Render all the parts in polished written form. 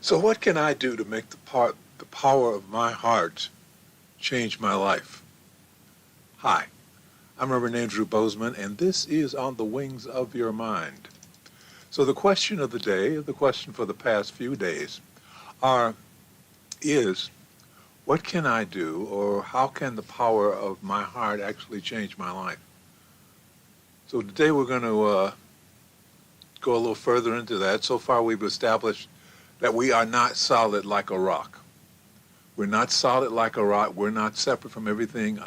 So what can I do to make the power of my heart change my life? Hi, I'm Reverend Andrew Bozeman, and this is On the Wings of Your Mind. So the question of the day, the question for the past few days, is what can I do, or how can the power of my heart actually change my life? So today we're going to go a little further into that. So far we've established that we are not solid like a rock. We're not solid like a rock. We're not separate from everything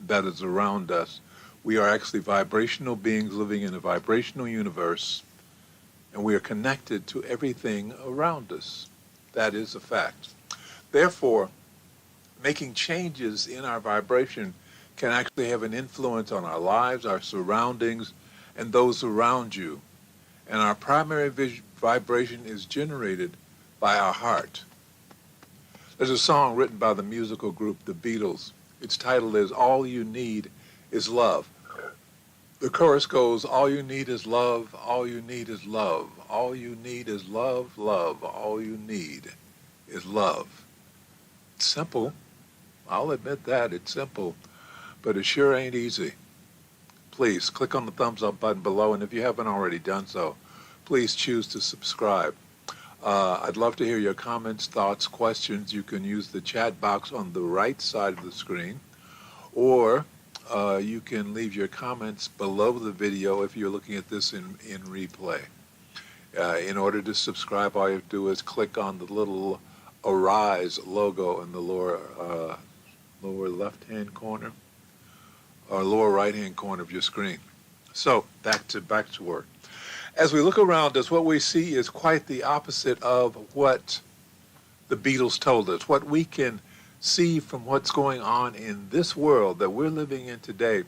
that is around us. We are actually vibrational beings living in a vibrational universe, and we are connected to everything around us. That is a fact. Therefore, making changes in our vibration can actually have an influence on our lives, our surroundings, and those around you. And our primary vibration is generated by our heart. There's a song written by the musical group The Beatles. Its title is All You Need Is Love. The chorus goes, all you need is love, all you need is love, all you need is love, love, all you need is love. It's simple. I'll admit that, it's simple, but it sure ain't easy. Please click on the thumbs up button below, and if you haven't already done so, please choose to subscribe. I'd love to hear your comments, thoughts, questions. You can use the chat box on the right side of the screen, or you can leave your comments below the video if you're looking at this in replay. In order to subscribe, all you have to do is click on the little Arise logo in the lower left-hand corner or lower right-hand corner of your screen. So back to work. As we look around us, what we see is quite the opposite of what the Beatles told us. What we can see from what's going on in this world that we're living in today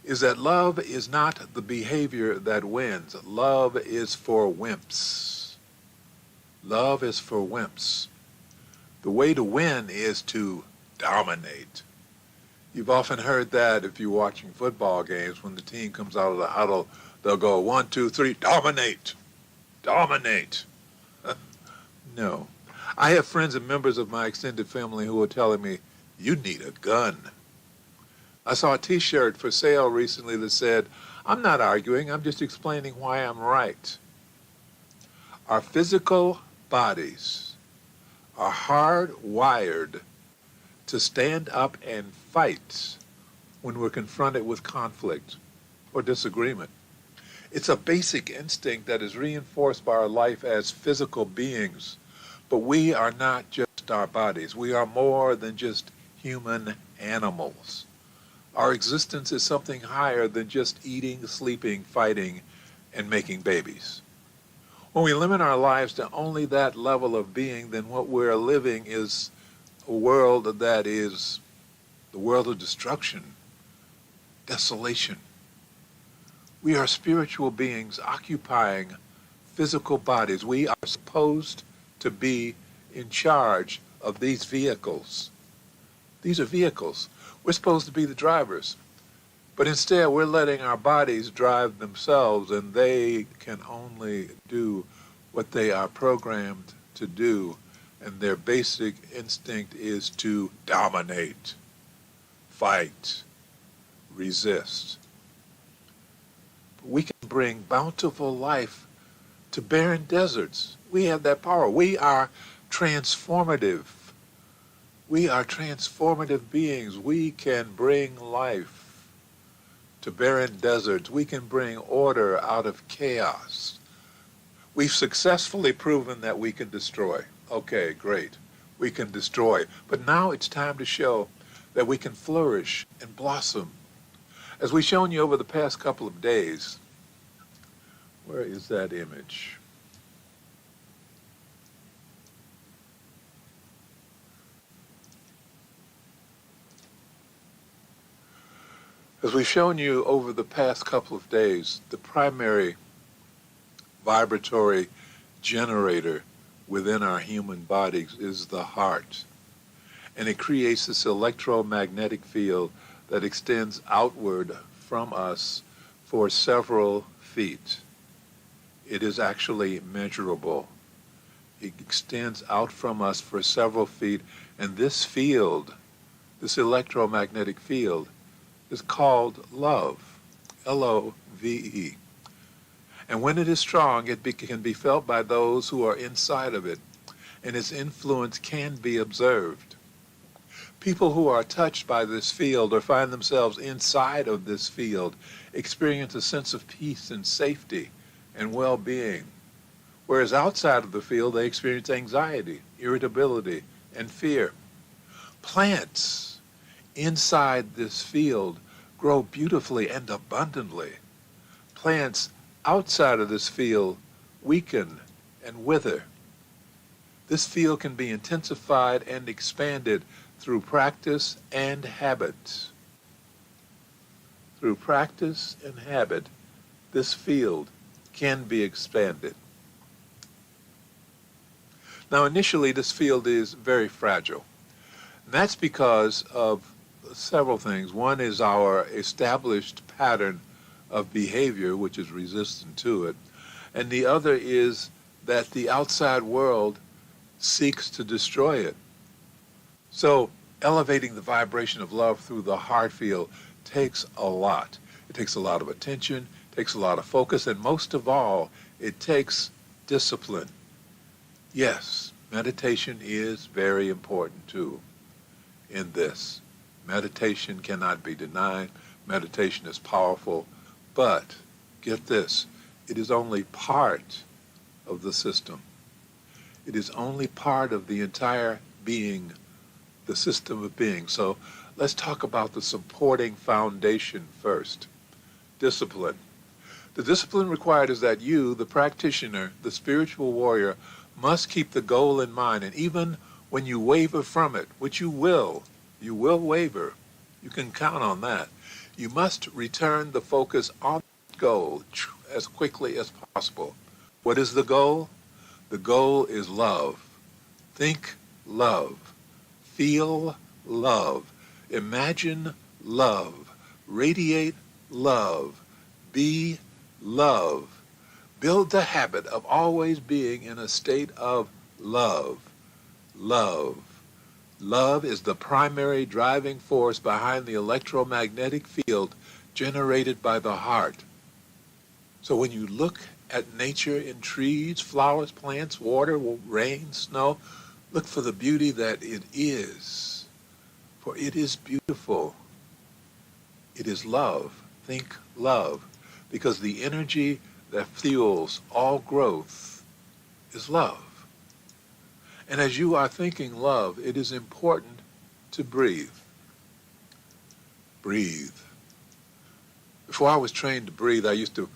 is that love is not the behavior that wins. Love is for wimps. Love is for wimps. The way to win is to dominate. You've often heard that if you're watching football games, when the team comes out of the huddle, they'll go 1, 2, 3, dominate, dominate. No. I have friends and members of my extended family who are telling me, you need a gun. I saw a t-shirt for sale recently that said, I'm not arguing, I'm just explaining why I'm right. Our physical bodies are hardwired to stand up and fight when we're confronted with conflict or disagreement. It's a basic instinct that is reinforced by our life as physical beings. But we are not just our bodies. We are more than just human animals. Our existence is something higher than just eating, sleeping, fighting, and making babies. When we limit our lives to only that level of being, then what we're living is a world that is the world of destruction, desolation. We are spiritual beings occupying physical bodies. We are supposed to be in charge of these vehicles. These are vehicles. We're supposed to be the drivers. But instead, we're letting our bodies drive themselves, and they can only do what they are programmed to do. And their basic instinct is to dominate, fight, resist. We can bring bountiful life to barren deserts. We have that power. We are transformative. We are transformative beings. We can bring life to barren deserts. We can bring order out of chaos. We've successfully proven that we can destroy. Okay, great. We can destroy. But now it's time to show that we can flourish and blossom. As we've shown you over the past couple of days, where is that image? As we've shown you over the past couple of days, the primary vibratory generator within our human bodies is the heart. And it creates this electromagnetic field that extends outward from us for several feet. It is actually measurable. It extends out from us for several feet, and this field, this electromagnetic field, is called love, Love. And when it is strong, can be felt by those who are inside of it, and its influence can be observed. People who are touched by this field or find themselves inside of this field experience a sense of peace and safety and well-being, whereas outside of the field they experience anxiety, irritability, and fear. Plants inside this field grow beautifully and abundantly. Plants outside of this field weaken and wither. This field can be intensified and expanded through practice and habit. Through practice and habit, this field can be expanded. Now, initially, this field is very fragile. And that's because of several things. One is our established pattern of behavior, which is resistant to it. And the other is that the outside world seeks to destroy it. So elevating the vibration of love through the heart field takes a lot. It takes a lot of attention, takes a lot of focus, and most of all, it takes discipline. Yes, meditation is very important too in this. Meditation cannot be denied. Meditation is powerful, but get this, it is only part of the system. It is only part of the entire being, the system of being. So let's talk about the supporting foundation first. Discipline. The discipline required is that you, the practitioner, the spiritual warrior, must keep the goal in mind. And even when you waver from it, which you will waver, you can count on that. You must return the focus on the goal as quickly as possible. What is the goal? The goal is love. Think love. Feel love. Imagine love. Radiate love. Be love. Build the habit of always being in a state of love. Love. Love is the primary driving force behind the electromagnetic field generated by the heart. So when you look at nature in trees, flowers, plants, water, rain, snow, look for the beauty that it is. For it is beautiful. It is love. Think love. Because the energy that fuels all growth is love. And as you are thinking love, it is important to breathe. Breathe. Before I was trained to breathe, I used to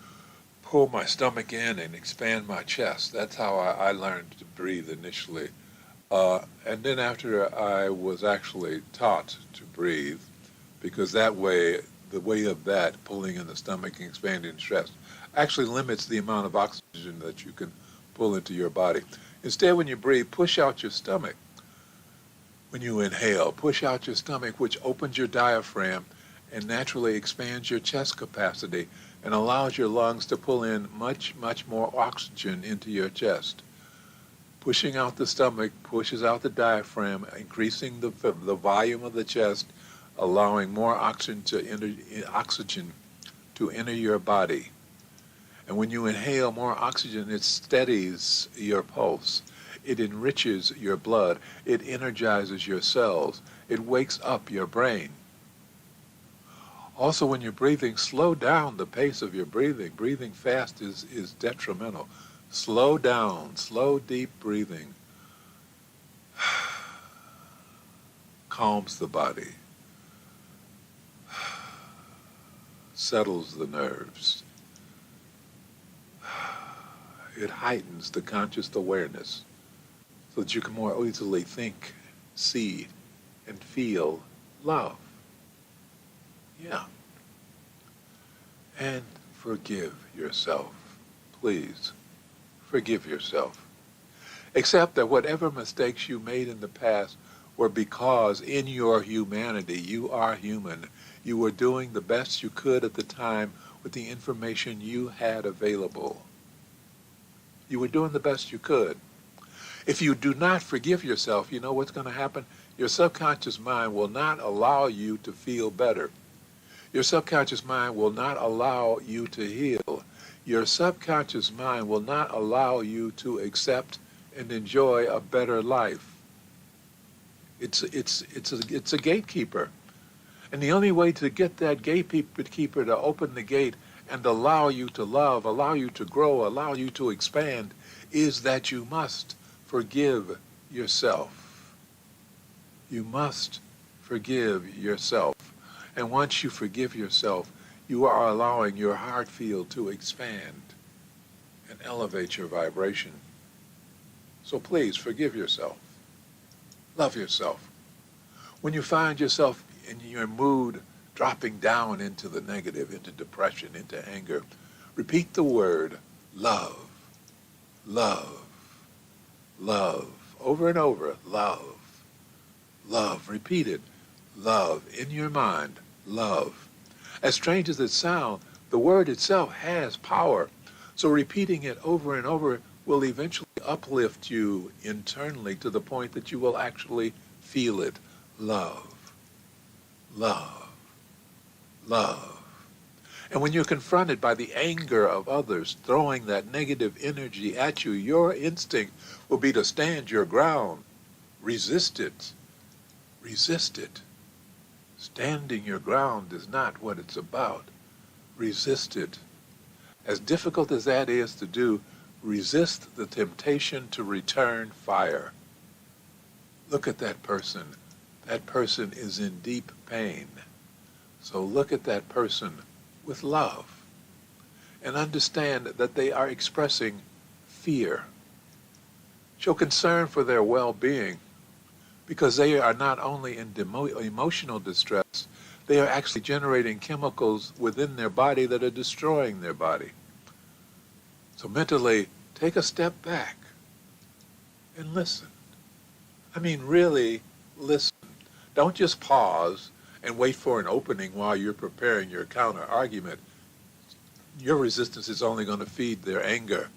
pull my stomach in and expand my chest. That's how I learned to breathe initially. And then after I was actually taught to breathe, because that way, the way of that, pulling in the stomach and expanding the chest, actually limits the amount of oxygen that you can pull into your body. Instead, when you breathe, push out your stomach. When you inhale, push out your stomach, which opens your diaphragm and naturally expands your chest capacity and allows your lungs to pull in much, much more oxygen into your chest. Pushing out the stomach pushes out the diaphragm, increasing the volume of the chest, allowing more oxygen to enter your body. And when you inhale more oxygen, it steadies your pulse. It enriches your blood. It energizes your cells. It wakes up your brain. Also, when you're breathing, slow down the pace of your breathing. Breathing fast is detrimental. Slow down, slow, deep breathing calms the body, settles the nerves. It heightens the conscious awareness so that you can more easily think, see, and feel love. Yeah. And forgive yourself. Please, forgive yourself. Accept that whatever mistakes you made in the past were because in your humanity, you are human. You were doing the best you could at the time with the information you had available. You were doing the best you could. If you do not forgive yourself, you know what's going to happen? Your subconscious mind will not allow you to feel better. Your subconscious mind will not allow you to heal. Your subconscious mind will not allow you to accept and enjoy a better life. It's a gatekeeper. And the only way to get that gatekeeper to open the gate and allow you to love, allow you to grow, allow you to expand, is that you must forgive yourself. You must forgive yourself. And once you forgive yourself, you are allowing your heart field to expand and elevate your vibration. So please forgive yourself. Love yourself. When you find yourself in your mood dropping down into the negative, into depression, into anger, repeat the word love, love, love, over and over, love, love, repeat it, love, in your mind, love. As strange as it sounds, the word itself has power, so repeating it over and over will eventually uplift you internally to the point that you will actually feel it, love, love, love. And when you're confronted by the anger of others throwing that negative energy at you, your instinct will be to stand your ground. Resist it. Resist it. Standing your ground is not what it's about. Resist it. As difficult as that is to do, resist the temptation to return fire. Look at that person. That person is in deep pain. So look at that person with love and understand that they are expressing fear. Show concern for their well-being because they are not only in emotional distress, they are actually generating chemicals within their body that are destroying their body. So mentally, take a step back and listen. I mean, really listen. Don't just pause and wait for an opening while you're preparing your counter-argument. Your resistance is only going to feed their anger.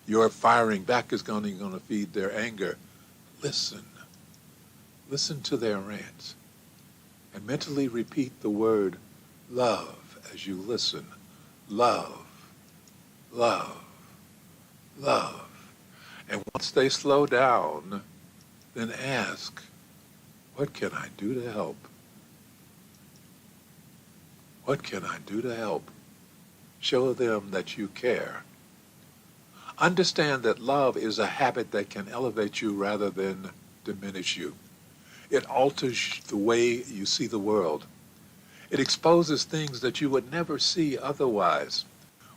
Your firing back is only going to feed their anger. Listen. Listen to their rants. And mentally repeat the word love as you listen. Love, love, love. And once they slow down, then ask, what can I do to help? What can I do to help? Show them that you care. Understand that love is a habit that can elevate you rather than diminish you. It alters the way you see the world. It exposes things that you would never see otherwise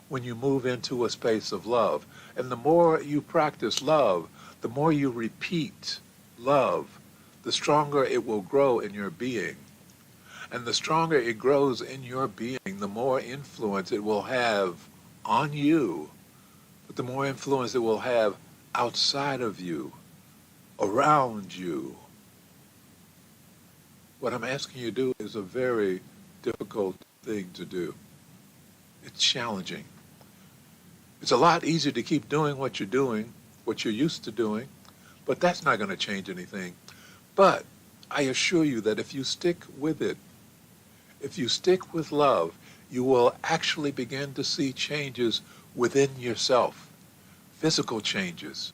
when you move into a space of love. And the more you practice love, the more you repeat love, the stronger it will grow in your being. And the stronger it grows in your being, the more influence it will have on you, but the more influence it will have outside of you, around you. What I'm asking you to do is a very difficult thing to do. It's challenging. It's a lot easier to keep doing what you're doing, what you're used to doing, but that's not going to change anything. But I assure you that if you stick with it, if you stick with love, you will actually begin to see changes within yourself. Physical changes,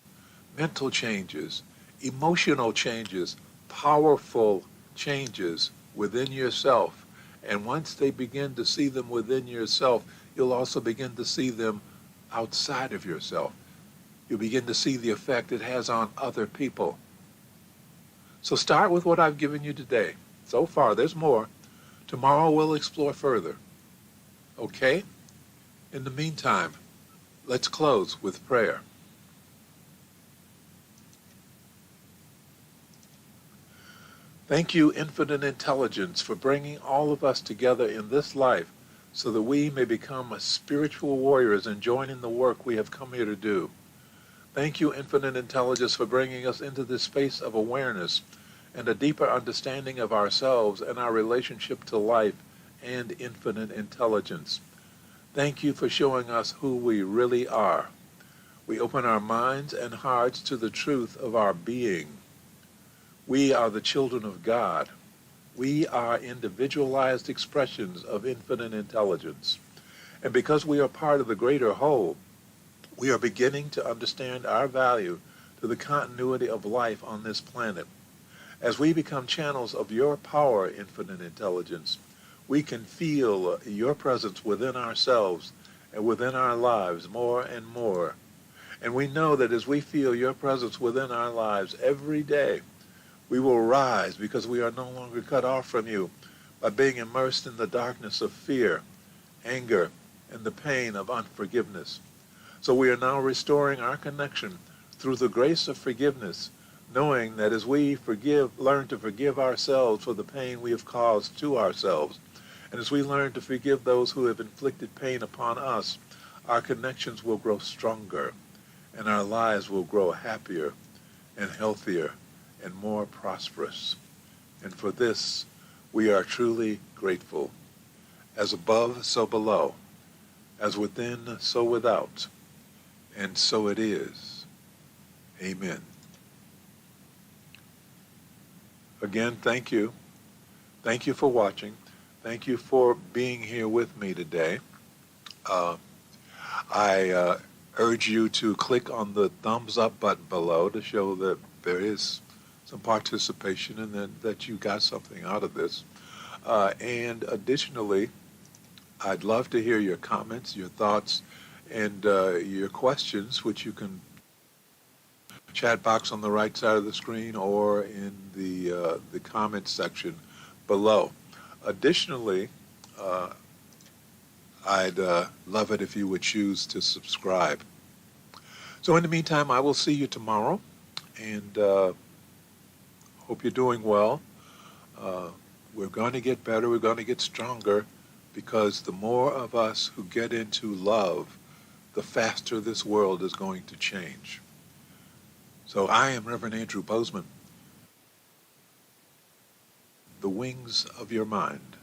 mental changes, emotional changes, powerful changes within yourself. And once they begin to see them within yourself, you'll also begin to see them outside of yourself. You'll begin to see the effect it has on other people. So start with what I've given you today. So far, there's more. Tomorrow we'll explore further. Okay? In the meantime, let's close with prayer. Thank you, Infinite Intelligence, for bringing all of us together in this life so that we may become spiritual warriors and join in the work we have come here to do. Thank you, Infinite Intelligence, for bringing us into this space of awareness and a deeper understanding of ourselves and our relationship to life and infinite intelligence. Thank you for showing us who we really are. We open our minds and hearts to the truth of our being. We are the children of God. We are individualized expressions of infinite intelligence. And because we are part of the greater whole, we are beginning to understand our value to the continuity of life on this planet. As we become channels of your power, infinite intelligence, we can feel your presence within ourselves and within our lives more and more. And we know that as we feel your presence within our lives every day, we will rise because we are no longer cut off from you by being immersed in the darkness of fear, anger, and the pain of unforgiveness. So we are now restoring our connection through the grace of forgiveness, knowing that as we learn to forgive ourselves for the pain we have caused to ourselves, and as we learn to forgive those who have inflicted pain upon us, our connections will grow stronger, and our lives will grow happier and healthier and more prosperous. And for this, we are truly grateful. As above, so below. As within, so without. And so it is. Amen. Again, thank you. Thank you for watching. Thank you for being here with me today. I urge you to click on the thumbs up button below to show that there is some participation and that you got something out of this. And additionally, I'd love to hear your comments, your thoughts, and your questions, which you can chat box on the right side of the screen or in the comments section below. Additionally, I'd love it if you would choose to subscribe. So in the meantime, I will see you tomorrow, and hope you're doing well. We're going to get better. We're going to get stronger, because the more of us who get into love, the faster this world is going to change. So I am Reverend Andrew Bozeman, the wings of your mind.